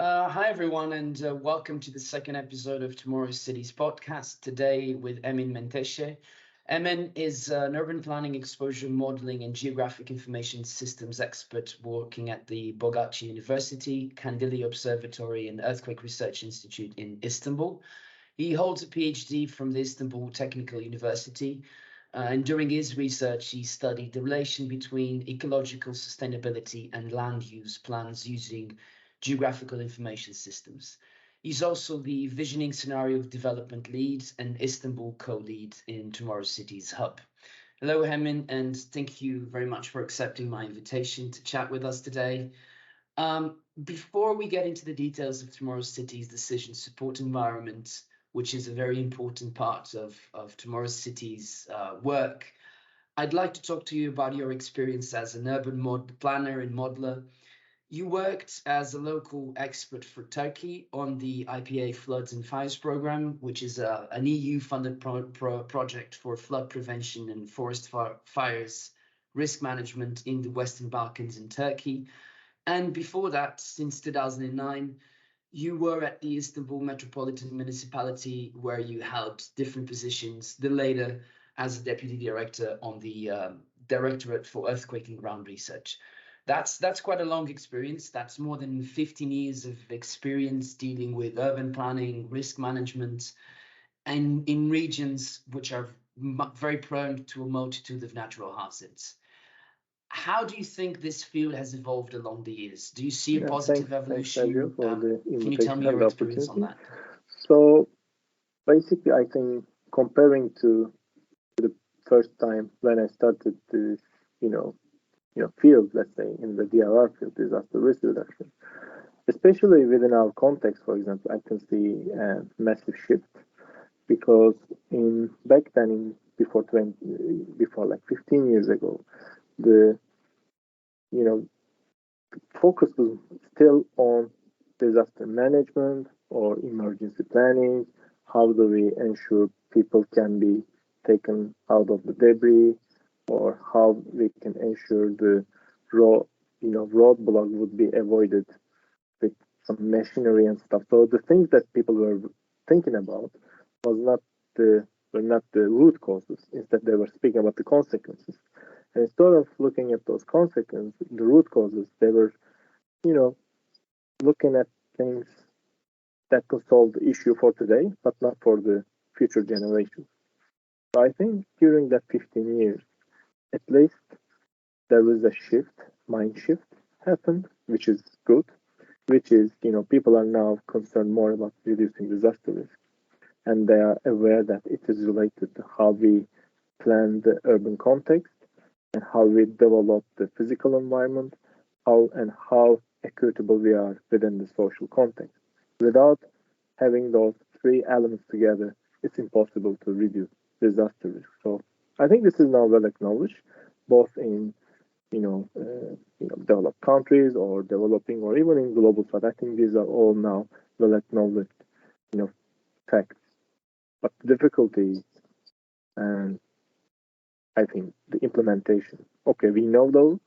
Hi, everyone, and welcome to the second episode of Tomorrow's Cities podcast. Today with Emin Mentese. Emin is an urban planning, exposure modeling, and geographic information systems expert working at the Boğaziçi University, Kandilli Observatory, and Earthquake Research Institute in Istanbul. He holds a PhD from the Istanbul Technical University. And during his research, he studied the relation between ecological sustainability and land use plans using geographical information systems. He's also the Visioning Scenario Development Lead and Istanbul co-lead in Tomorrow's Cities Hub. Hello, Hemin, and thank you very much for accepting my invitation to chat with us today. Before we get into the details of Tomorrow's Cities decision support environment, which is a very important part of Tomorrow's Cities work, I'd like to talk to you about your experience as an urban planner and modeler. You worked as a local expert for Turkey on the IPA Floods and Fires Program, which is an EU-funded project for flood prevention and forest fires risk management in the Western Balkans and Turkey. And before that, since 2009, you were at the Istanbul Metropolitan Municipality, where you held different positions, the later as a deputy director on the Directorate for Earthquake and Ground Research. That's quite a long experience. That's more than 15 years of experience dealing with urban planning, risk management, and in regions which are very prone to a multitude of natural hazards. How do you think this field has evolved along the years? Do you see a positive evolution? Thanks, Sergio, for the Can you tell invitation me and your the experience on opportunity. that? So basically, I think comparing to the first time when I started this, field, let's say in the DRR field, disaster risk reduction, especially within our context, for example, I can see a massive shift because in back then, before like 15 years ago, the you know focus was still on disaster management or emergency planning. How do we ensure people can be taken out of the debris, or how we can ensure the roadblock would be avoided with some machinery and stuff. So the things that people were thinking about was not the were not the root causes. Instead, they were speaking about the consequences. And instead of looking at those consequences, the root causes, they were, looking at things that could solve the issue for today, but not for the future generations. So I think during that 15 years, at least there was a mind shift happened, which is good, which is, people are now concerned more about reducing disaster risk. And they are aware that it is related to how we plan the urban context and how we develop the physical environment, how equitable we are within the social context. Without having those three elements together, it's impossible to reduce disaster risk. So I think this is now well acknowledged, both in developed countries or developing or even in global south. I think these are all now well acknowledged, facts. But the difficulty and I think the implementation. Okay, we know those,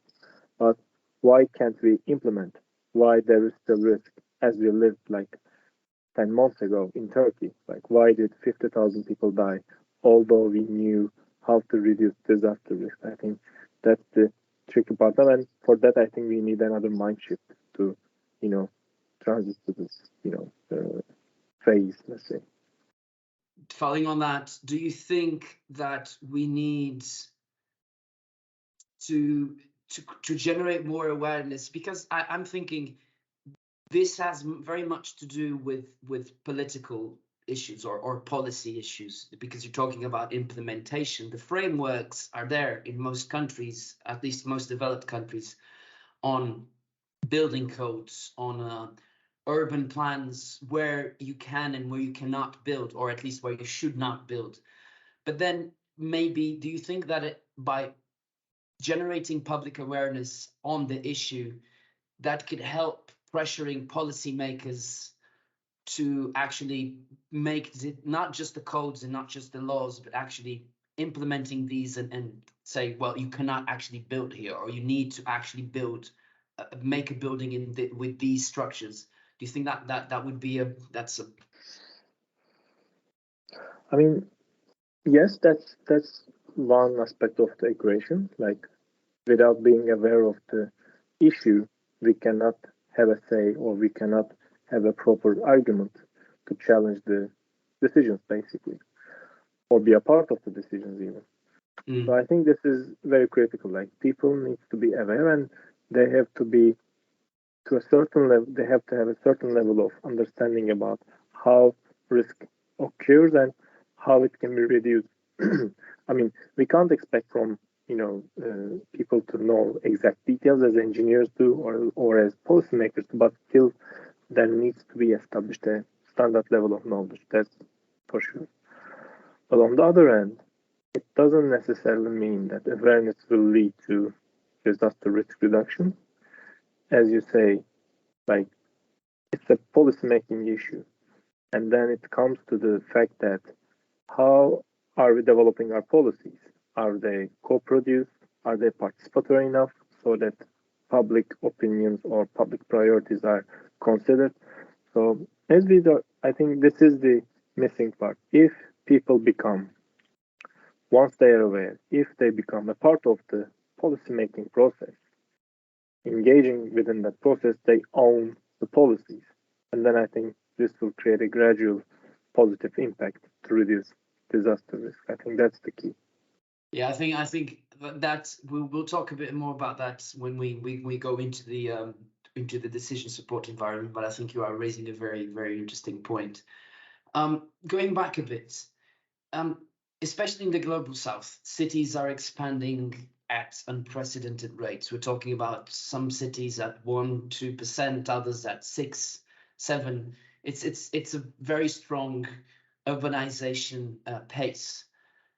but why can't we implement? Why there is still risk as we lived like 10 months ago in Turkey? Like, why did 50,000 people die, although we knew how to reduce disaster risk? I think that's the tricky part. And for that, I think we need another mind shift to, transit to this, phase, let's say. Following on that, do you think that we need to generate more awareness? Because I'm thinking this has very much to do with political issues or policy issues, because you're talking about implementation. The frameworks are there in most countries, at least most developed countries, on building codes, on urban plans where you can and where you cannot build, or at least where you should not build. But then maybe, do you think that by generating public awareness on the issue, that could help pressuring policymakers to actually make it not just the codes and not just the laws, but actually implementing these and say, well, you cannot actually build here, or you need to actually build, make a building with these structures. Do you think that would be that's a I mean, yes, that's one aspect of the equation. Like, without being aware of the issue, we cannot have a say, or we cannot have a proper argument to challenge the decisions, basically, or be a part of the decisions even. So I think this is very critical. Like, people need to be aware, and they have to be to a certain level. They have to have a certain level of understanding about how risk occurs and how it can be reduced. I mean, we can't expect from people to know exact details as engineers do, or as policymakers, but still there needs to be established a standard level of knowledge. That's for sure. But on the other end, it doesn't necessarily mean that awareness will lead to disaster risk reduction. As you say, like, it's a policy-making issue. And then it comes to the fact that how are we developing our policies? Are they co-produced? Are they participatory enough so that public opinions or public priorities are considered? So as we do, I think this is the missing part. If people become, once they are aware, if they become a part of the policy-making process, engaging within that process, they own the policies. And then I think this will create a gradual positive impact to reduce disaster risk. I think that's the key. Yeah, I think that we'll talk a bit more about that when we go into the decision support environment. But I think you are raising a very, very interesting point. Going back a bit, especially in the global south, cities are expanding at unprecedented rates. We're talking about some cities at 1-2%, others at 6-7%. It's a very strong urbanization pace.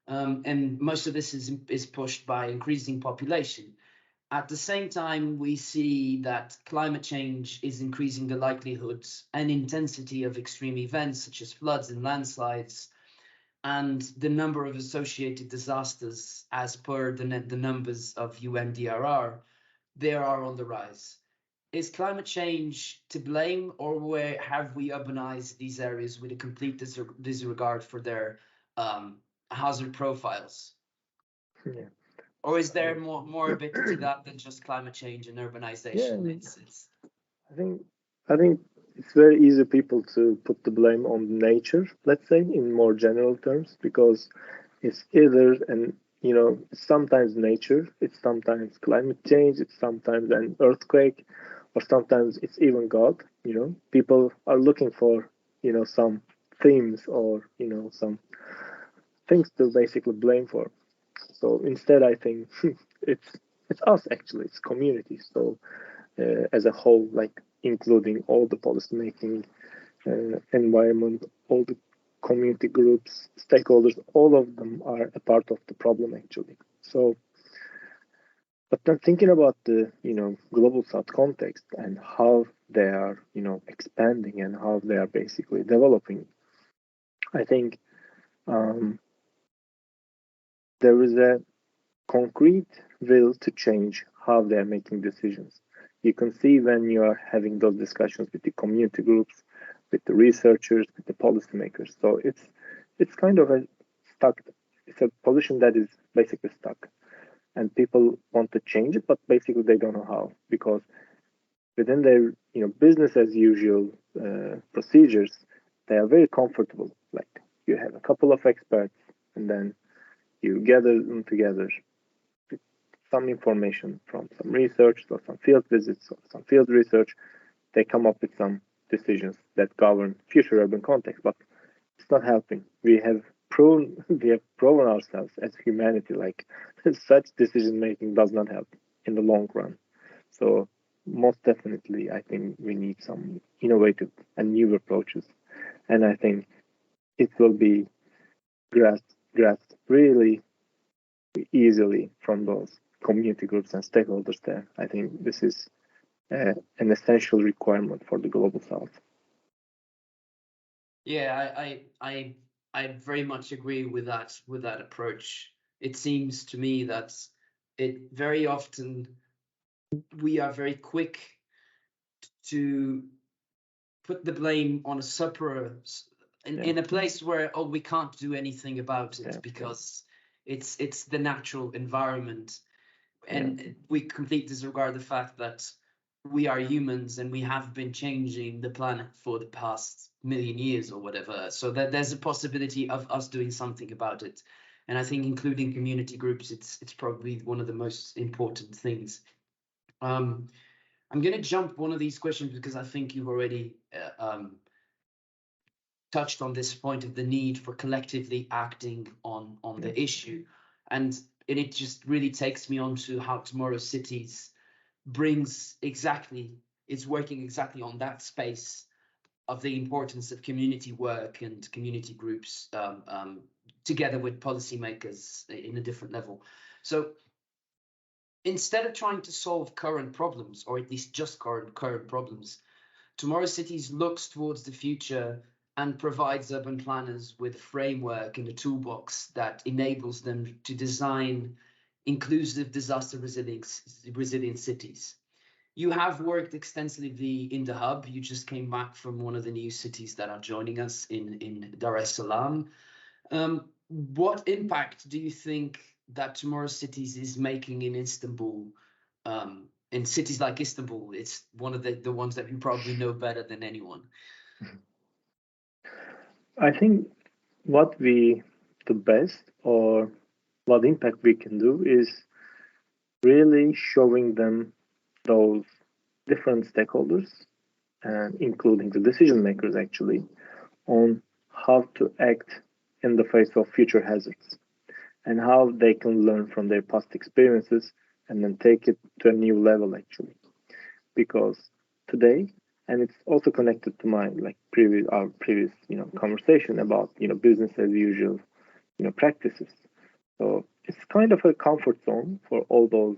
And most of this is pushed by increasing population. At the same time, we see that climate change is increasing the likelihood and intensity of extreme events such as floods and landslides, and the number of associated disasters, as per the numbers of UNDRR, they are on the rise. Is climate change to blame, or where have we urbanized these areas with a complete disregard for their hazard profiles? Yeah. Or is there more a bit to that than just climate change and urbanization? Yeah, It's I think it's very easy people to put the blame on nature, let's say, in more general terms, because it's either it's sometimes nature, it's sometimes climate change, it's sometimes an earthquake, or sometimes it's even God. People are looking for some themes, or some things to basically blame for. So instead, I think it's us, actually, it's community. So as a whole, like, including all the policymaking environment, all the community groups, stakeholders, all of them are a part of the problem, actually. So, but then thinking about the global south context and how they are expanding and how they are basically developing, I think there is a concrete will to change how they're making decisions. You can see when you are having those discussions with the community groups, with the researchers, with the policymakers. So it's kind of it's a position that is basically stuck, and people want to change it, but basically they don't know how, because within their business as usual procedures, they are very comfortable. Like, you have a couple of experts, and then you gather them together, some information from some research or some field visits or some field research. They come up with some decisions that govern future urban context, but it's not helping. We have proven ourselves as humanity, like, such decision making does not help in the long run. So most definitely, I think we need some innovative and new approaches, and I think it will be grasped really easily from those community groups and stakeholders there. I think this is an essential requirement for the global south. Yeah, I very much agree with that approach. It seems to me that it very often we are very quick to put the blame on a sufferer in a place where we can't do anything about it because it's the natural environment, and we completely disregard the fact that we are humans and we have been changing the planet for the past million years or whatever. So that there's a possibility of us doing something about it. And I think including community groups, it's probably one of the most important things. I'm going to jump one of these questions because I think you've already touched on this point of the need for collectively acting on the issue. And it just really takes me on to how Tomorrow Cities is working exactly on that space of the importance of community work and community groups together with policymakers in a different level. So instead of trying to solve current problems, or at least just current problems, Tomorrow Cities looks towards the future and provides urban planners with a framework and a toolbox that enables them to design inclusive disaster resilient cities. You have worked extensively in the hub. You just came back from one of the new cities that are joining us in Dar es Salaam. What impact do you think that Tomorrow Cities is making in Istanbul? In cities like Istanbul, it's one of the ones that you probably know better than anyone. I think the best or what impact we can do is really showing them those different stakeholders, and including the decision makers actually, on how to act in the face of future hazards and how they can learn from their past experiences and then take it to a new level actually. Because today, and it's also connected to my our previous conversation about business as usual practices. So it's kind of a comfort zone for all those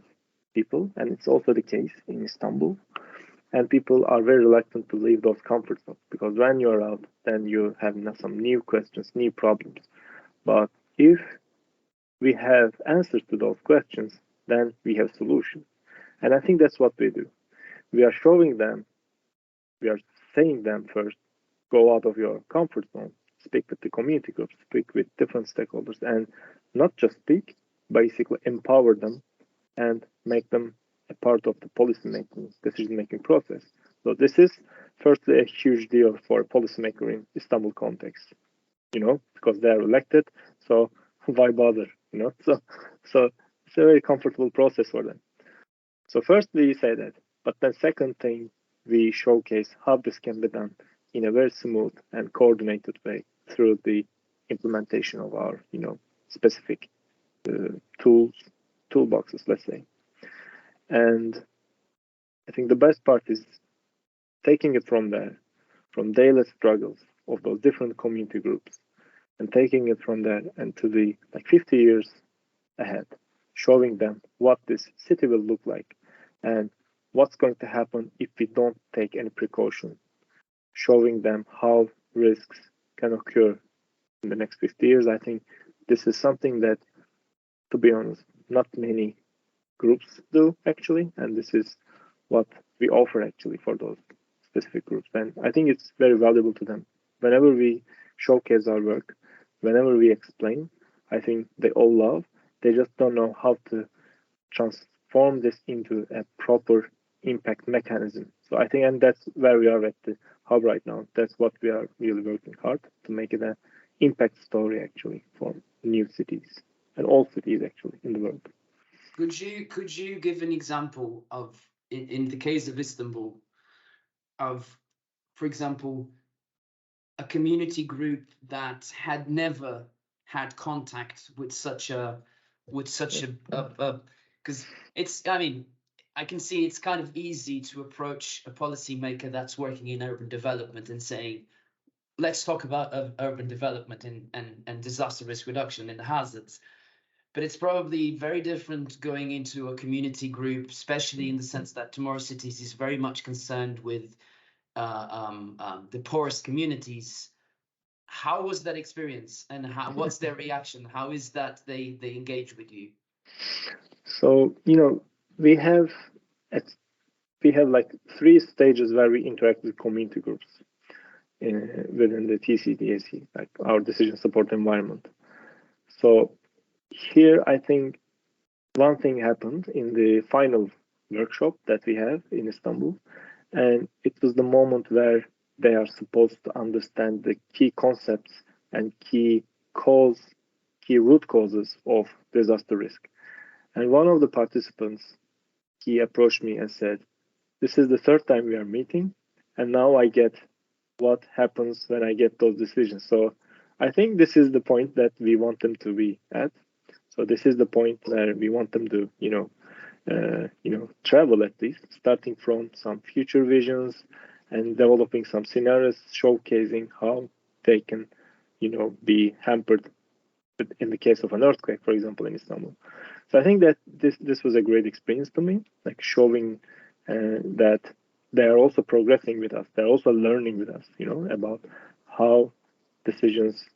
people, and it's also the case in Istanbul. And people are very reluctant to leave those comfort zones because when you're out, then you have some new questions, new problems. But if we have answers to those questions, then we have solutions. And I think that's what we do. We are showing them, we are saying them first, go out of your comfort zone, speak with the community groups, speak with different stakeholders, and not just speak, basically empower them and make them a part of the policy-making, decision-making process. So this is firstly a huge deal for a policymaker in Istanbul context, because they are elected. So why bother, So it's a very comfortable process for them. So firstly, we say that, but then second thing, we showcase how this can be done in a very smooth and coordinated way through the implementation of our, specific toolboxes, let's say. And I think the best part is taking it from there, from daily struggles of those different community groups, and taking it from there and to the 50 years ahead, showing them what this city will look like and what's going to happen if we don't take any precaution, showing them how risks can occur in the next 50 years. I think this is something that, to be honest, not many groups do actually, and this is what we offer actually for those specific groups. And I think it's very valuable to them. Whenever we showcase our work, whenever we explain, I think they all love. They just don't know how to transform this into a proper impact mechanism. So I think, and that's where we are at the hub right now. That's what we are really working hard to make it an impact story actually for new cities and all cities actually in the world. Could you give an example of, in the case of Istanbul, of, for example, a community group that had never had contact with such a because I can see it's kind of easy to approach a policymaker that's working in urban development and saying, let's talk about urban development and disaster risk reduction and hazards. But it's probably very different going into a community group, especially in the sense that Tomorrow Cities is very much concerned with the poorest communities. How was that experience, and what's their reaction? How is that they engage with you? So we have 3 stages where we interact with community groups. within the TCDAC, like our decision support environment. So here, I think one thing happened in the final workshop that we have in Istanbul, and it was the moment where they are supposed to understand the key concepts and key root causes of disaster risk. And one of the participants, he approached me and said, "This is the third time we are meeting, and now I get what happens when I get those decisions." So I think this is the point that we want them to be at. So this is the point where we want them to, travel, at least, starting from some future visions and developing some scenarios showcasing how they can, be hampered in the case of an earthquake, for example, in Istanbul. So I think that this was a great experience to me, like showing that they are also progressing with us. They're also learning with us, about how decisions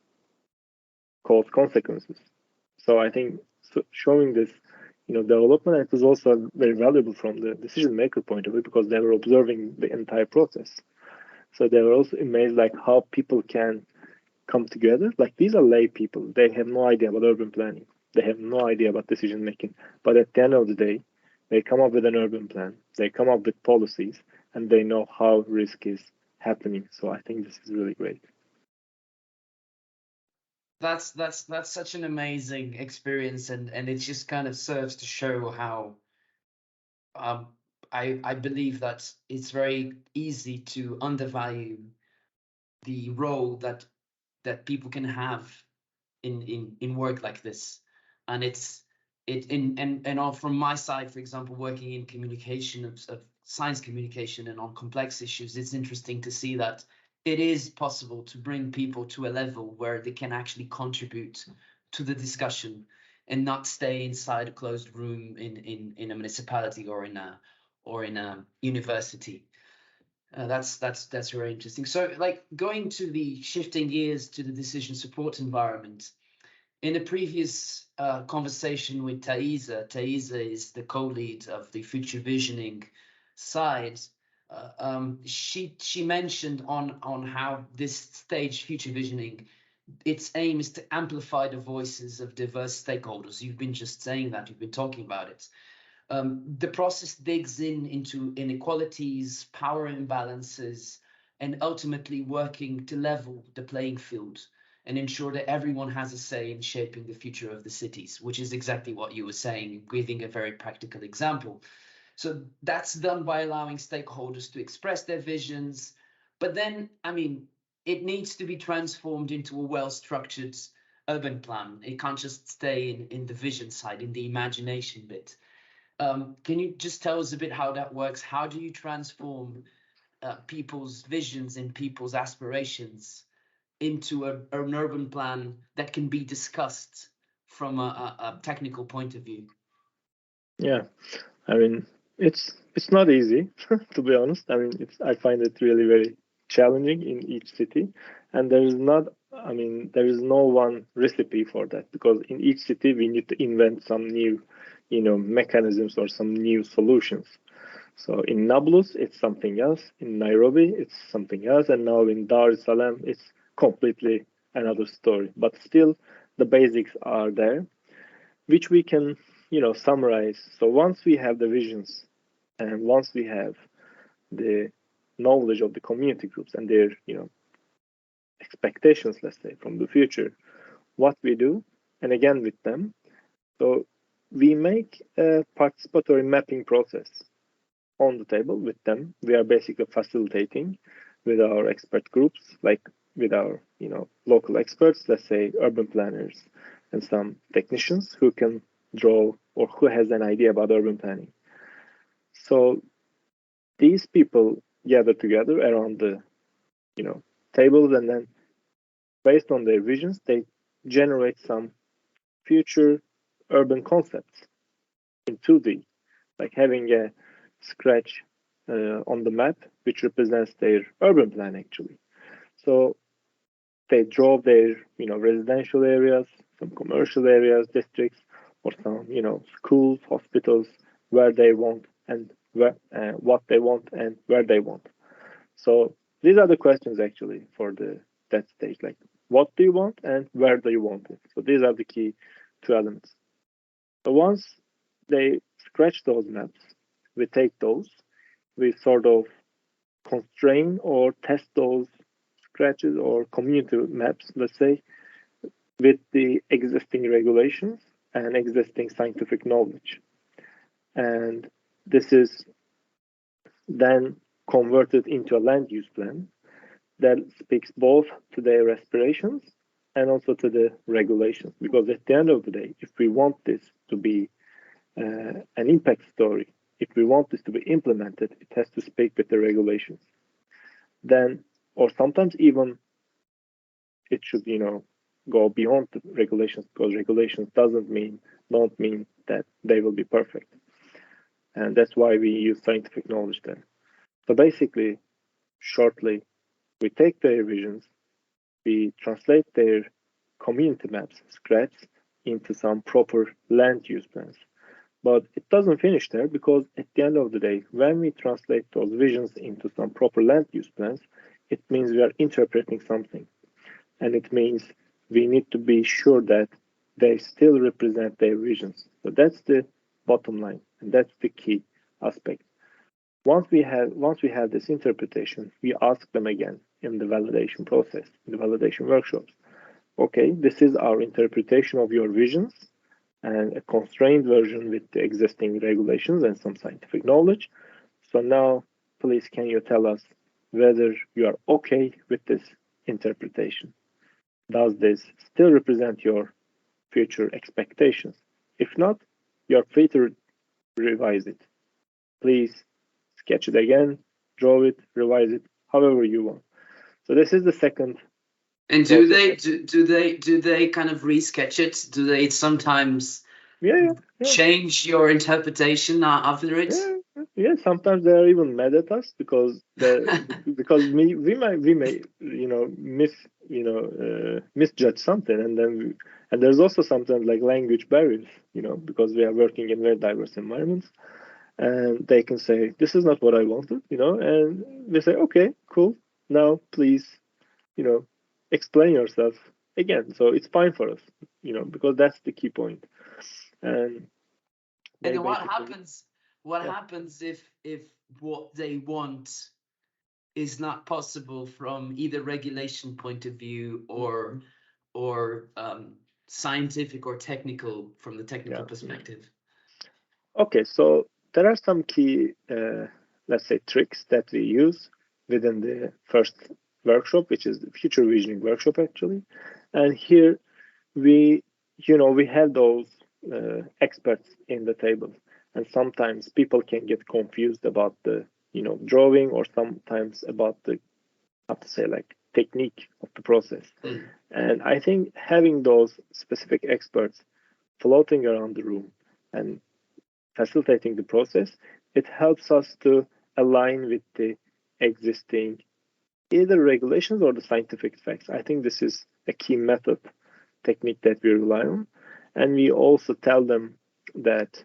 cause consequences. So I think showing this, development, it was also very valuable from the decision maker point of view because they were observing the entire process. So they were also amazed, like how people can come together. Like these are lay people; they have no idea about urban planning. They have no idea about decision making. But at the end of the day, they come up with an urban plan. They come up with policies, and they know how risk is happening. So I think this is really great. That's such an amazing experience, and it just kind of serves to show how I believe that it's very easy to undervalue the role that people can have in work like this, and from my side, for example, working in communication of science communication and on complex issues, it's interesting to see that it is possible to bring people to a level where they can actually contribute to the discussion and not stay inside a closed room in a municipality or in a university. That's very interesting. So, like going to the shifting gears to the decision support environment. In a previous conversation with Thaisa is the co-lead of the future visioning side. She mentioned on how this stage future visioning, its aim is to amplify the voices of diverse stakeholders. You've been just saying that, you've been talking about it. The process digs into inequalities, power imbalances, and ultimately working to level the playing field and ensure that everyone has a say in shaping the future of the cities, which is exactly what you were saying, giving a very practical example. So that's done by allowing stakeholders to express their visions. But then, I mean, it needs to be transformed into a well-structured urban plan. It can't just stay in the vision side, in the imagination bit. Can you just tell us a bit how that works? How do you transform people's visions and people's aspirations into an urban plan that can be discussed from a technical point of view? Yeah, I mean, it's not easy to be honest. I mean, I find it really very challenging in each city, and there is no one recipe for that because in each city we need to invent some new, mechanisms or some new solutions. So in Nablus, it's something else. In Nairobi, it's something else, and now in Dar es Salaam, it's completely another story. But still, the basics are there, which we can, summarize. So once we have the visions, and once we have the knowledge of the community groups and their, expectations, let's say, from the future, what we do, and again with them, so we make a participatory mapping process on the table with them. We are basically facilitating with our expert groups, like with our, local experts, let's say urban planners and some technicians who can draw or who has an idea about urban planning. So these people gather together around the, tables, and then based on their visions, they generate some future urban concepts in 2D, like having a scratch on the map, which represents their urban plan actually. So they draw their, residential areas, some commercial areas, districts, or some, schools, hospitals, where they want and where, what they want and where they want. So these are the questions actually for that stage, like what do you want and where do you want it? So these are the key two elements. So once they scratch those maps, we take those, we sort of constrain or test those scratches or community maps, let's say, with the existing regulations and existing scientific knowledge. And this is then converted into a land use plan that speaks both to their aspirations and also to the regulations. Because at the end of the day, if we want this to be an impact story, if we want this to be implemented, it has to speak with the regulations. Then, or sometimes even it should, go beyond the regulations, because regulations don't mean that they will be perfect. And that's why we use scientific knowledge then. So basically, shortly, we take their visions, we translate their community maps, scratch, into some proper land use plans. But it doesn't finish there, because at the end of the day, when we translate those visions into some proper land use plans, it means we are interpreting something. And it means we need to be sure that they still represent their visions. So that's the bottom line, and that's the key aspect. Once we have this interpretation, we ask them again in the validation process, in the validation workshops. Okay, this is our interpretation of your visions and a constrained version with the existing regulations and some scientific knowledge. So now, please, can you tell us whether you are okay with this interpretation? Does this still represent your future expectations? If not, you're free to revise it. Please sketch it again, draw it, revise it, however you want. So this is the second. And do they kind of resketch it? Do they sometimes change your interpretation after it? Yeah, sometimes they are even mad at us because because we may misjudge something, and then there's also sometimes like language barriers, because we are working in very diverse environments, and they can say this is not what I wanted, and we say okay, cool, now please, explain yourself again. So it's fine for us, because that's the key point. And then what happens? What happens if what they want is not possible from either regulation point of view or scientific or technical, from the technical perspective? Okay, so there are some key, let's say, tricks that we use within the first workshop, which is the future visioning workshop, actually. And here we have those experts in the table, and sometimes people can get confused about the drawing, or sometimes about the, how to say, like, technique of the process. And I think having those specific experts floating around the room and facilitating the process, it helps us to align with the existing either regulations or the scientific facts. I think this is a key method technique that we rely on. And we also tell them that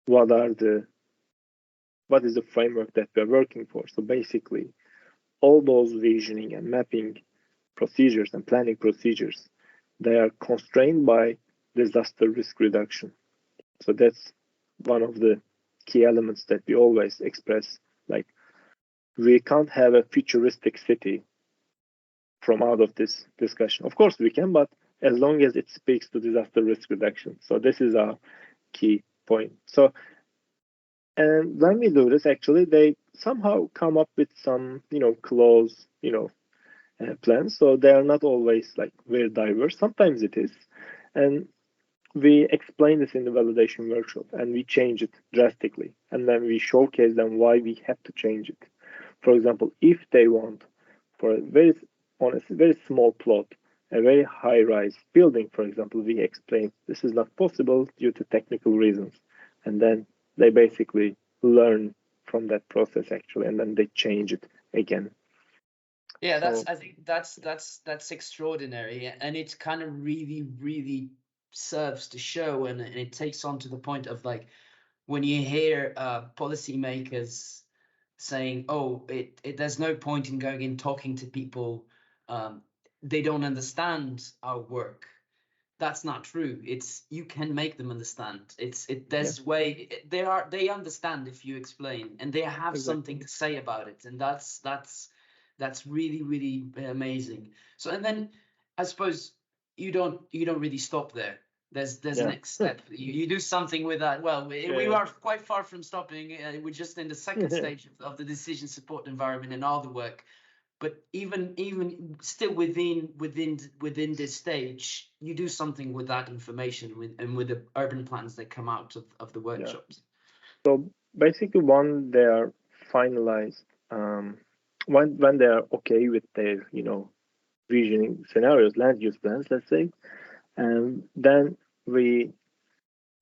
what is the framework that we're working for. So basically, all those visioning and mapping procedures and planning procedures, they are constrained by disaster risk reduction. So that's one of the key elements that we always express. Like, we can't have a futuristic city from out of this discussion. Of course we can, but as long as it speaks to disaster risk reduction. So this is our key point. So, and when we do this, actually, they somehow come up with some, close, plans. So they are not always like very diverse. Sometimes it is. And we explain this in the validation workshop, and we change it drastically. And then we showcase them why we have to change it. For example, if they want, for a very small plot, a very high-rise building, for example, we explain this is not possible due to technical reasons. And then they basically learn from that process, actually, and then they change it again. Yeah, I think that's extraordinary, and it kind of really serves to show, and it takes on to the point of, like, when you hear policymakers saying, oh, there's no point in going and talking to people. They don't understand our work. That's not true. It's, you can make them understand. There's way they understand if you explain, and they have something to say about it, and that's really, really amazing. So, and then I suppose you don't really stop there. There's a next step. You do something with that. Well, we are quite far from stopping. We're just in the second stage of the decision support environment and all the work. But even still within this stage, you do something with that information with the urban plans that come out of the workshops. So basically, when they are finalized, when they are okay with their visioning scenarios, land use plans, let's say, and then we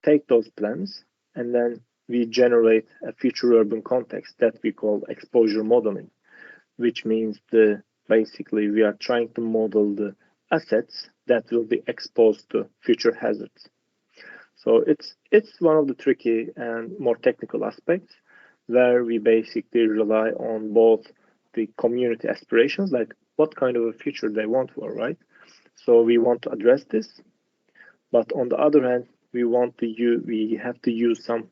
take those plans and then we generate a future urban context that we call exposure modeling, which means basically we are trying to model the assets that will be exposed to future hazards. So it's one of the tricky and more technical aspects where we basically rely on both the community aspirations, like what kind of a future they want for, right? So we want to address this, but on the other hand, we have to use some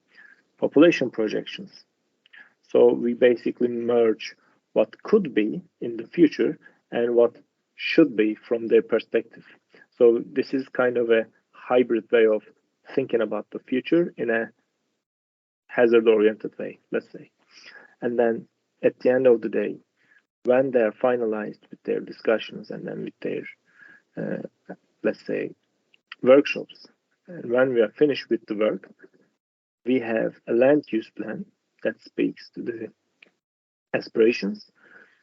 population projections. So we basically merge what could be in the future and what should be from their perspective. So this is kind of a hybrid way of thinking about the future in a hazard-oriented way, let's say. And then at the end of the day, when they're finalized with their discussions and then with their, let's say, workshops, and when we are finished with the work, we have a land use plan that speaks to the aspirations.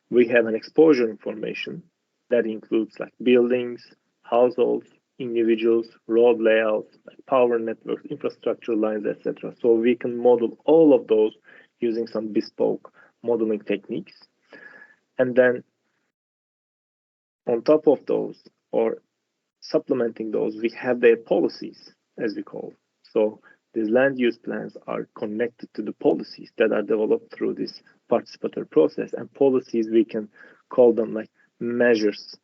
We have an exposure information that includes like buildings, households, individuals, road layouts, like power networks, infrastructure lines, etc. So we can model all of those using some bespoke modeling techniques. And then on top of those, or supplementing those, we have their policies, as we call. So these land use plans are connected to the policies that are developed through this participatory process. And policies, we can call them like measures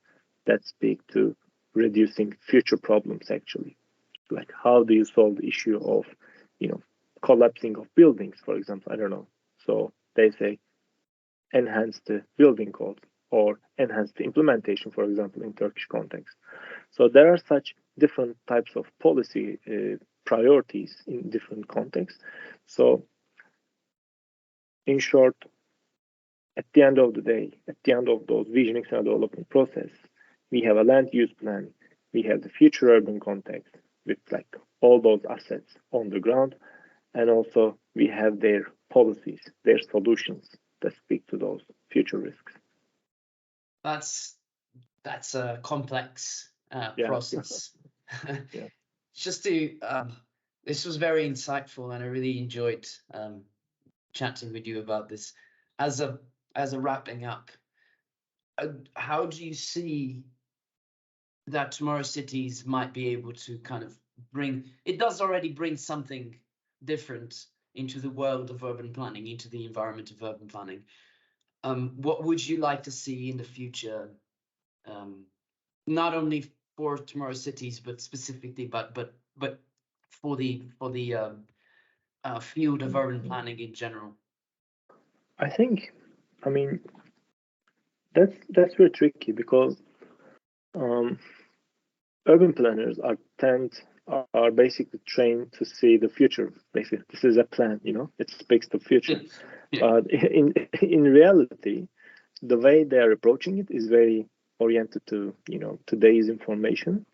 that speak to reducing future problems, actually. Like how do you solve the issue of, collapsing of buildings, for example? I don't know. So they say enhance the building code or enhance the implementation, for example, in Turkish context. So there are such different types of policy priorities in different contexts. So in short, at the end of the day, at the end of those visioning and development process, we have a land use plan, we have the future urban context with like all those assets on the ground, and also we have their policies, their solutions that speak to those future risks. That's a complex process. Yeah. Just to this was very insightful, and I really enjoyed chatting with you about this. As a wrapping up, how do you see that tomorrow's cities might be able to kind of it does already bring something different into the world of urban planning, into the environment of urban planning. What would you like to see in the future, not only for tomorrow's cities, but specifically, but for the field of urban planning in general? I think, I mean, that's very tricky because urban planners are basically trained to see the future. Basically, this is a plan, it speaks to future. But in reality, the way they are approaching it is very oriented to today's information.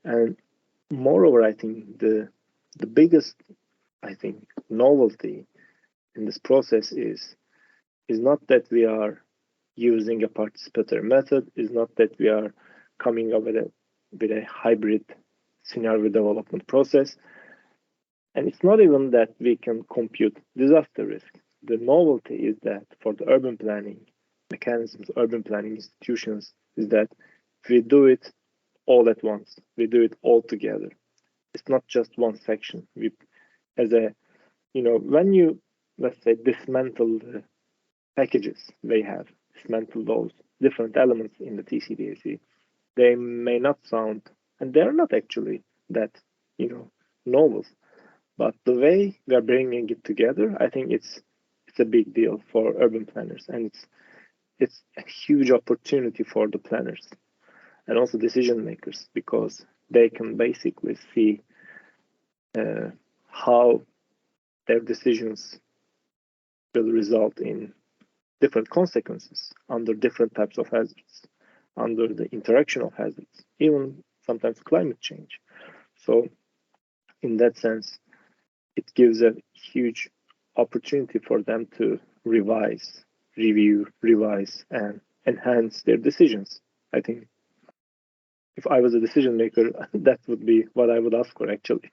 And moreover, I think the biggest novelty in this process is not that we are using a participatory method, is not that we are coming up with a hybrid scenario development process, and it's not even that we can compute disaster risk. The novelty is that for the urban planning mechanisms, urban planning institutions, is that we do it all at once. We do it all together. It's not just one section. When you, let's say, dismantle packages they have, dismantle those different elements in the TCDAC. They may not sound, and they're not actually that, novel. But the way we are bringing it together, I think it's a big deal for urban planners, and it's a huge opportunity for the planners and also decision makers, because they can basically see how their decisions will result in different consequences under different types of hazards, under the interaction of hazards, even sometimes climate change. So in that sense, it gives a huge opportunity for them to review, revise, and enhance their decisions. I think if I was a decision maker, that would be what I would ask for, actually.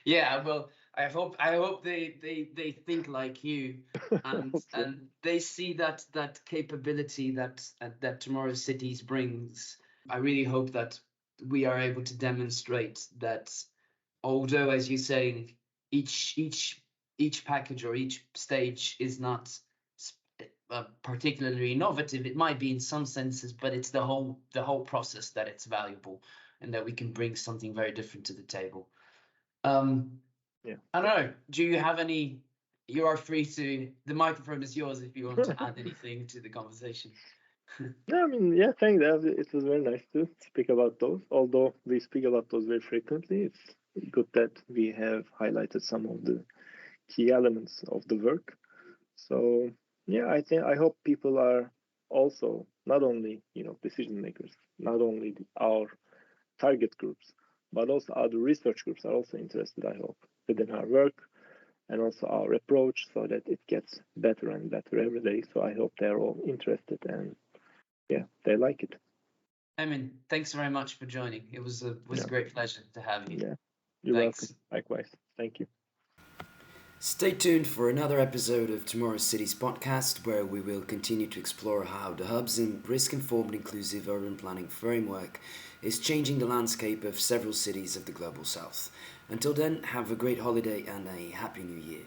Yeah, well, I hope they think like you, and Okay. and they see that capability that tomorrow's cities brings. I really hope that we are able to demonstrate that, although, as you say, each package or each stage is not particularly innovative. It might be in some senses, but it's the whole process that it's valuable, and that we can bring something very different to the table. Yeah. I don't know. Do you have any? You are free to. The microphone is yours if you want to add anything to the conversation. No, I mean, yeah, thanks. It was very nice to speak about those. Although we speak about those very frequently, it's good that we have highlighted some of the key elements of the work. So yeah, I hope people are also not only decision makers, not only our target groups, but also other research groups are also interested. I hope within our work and also our approach, so that it gets better and better every day. So I hope they're all interested and yeah, they like it. Emin, thanks very much for joining. It was a Yeah, great pleasure to have you. yeah. You're welcome. Thanks. Likewise. Thank you. Stay tuned for another episode of Tomorrow's Cities podcast, where we will continue to explore how the hub's risk-informed inclusive urban planning framework is changing the landscape of several cities of the global south. Until then, have a great holiday and a happy new year.